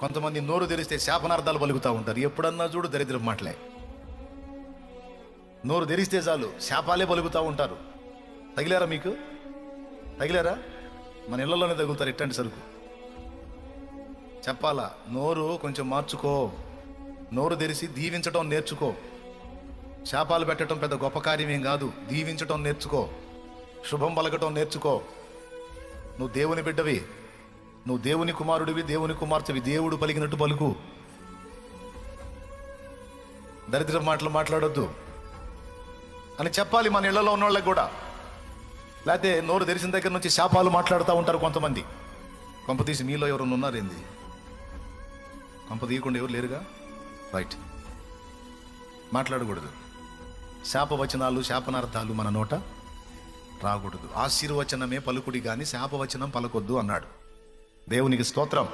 కొంతమంది నోరు తెరిస్తే శాపనార్థాలు పలుకుతూ ఉంటారు. ఎప్పుడన్నా చూడు దరిద్రం మాటలే. నోరు తెరిస్తే చాలు శాపాలే పలుకుతూ ఉంటారు. తగిలారా? మీకు తగిలారా? మన ఇళ్లలోనే తగులుతారు ఇట్టండి సరుకు. చెప్పాలా, నోరు కొంచెం మార్చుకో. నోరు తెరిసి దీవించటం నేర్చుకో. శాపాలు పెట్టడం పెద్ద గొప్ప కార్యమేం కాదు. దీవించటం నేర్చుకో, శుభం పలకటం నేర్చుకో. నువ్వు దేవుని బిడ్డవి, నువ్వు దేవుని కుమారుడివి, దేవుని కుమార్తెవి. దేవుడు పలికినట్టు పలుకు. దరిద్ర మాటలు మాట్లాడొద్దు అని చెప్పాలి మన ఇళ్లలో ఉన్న వాళ్ళకి కూడా. లేకపోతే నోరు తెరిసిన దగ్గర నుంచి శాపాలు మాట్లాడుతూ ఉంటారు కొంతమంది. కొంప తీసి మీలో ఎవరు ఉన్నారేంది? కొంప తీయకుండా ఎవరు లేరుగా? రైట్, మాట్లాడకూడదు. శాపవచనాలు శాపనార్థాలు మన నోట రాకూడదు. ఆశీర్వచనమే పలుకుడి కానీ శాపవచనం పలకొద్దు అన్నాడు. దేవునికి స్తోత్రం.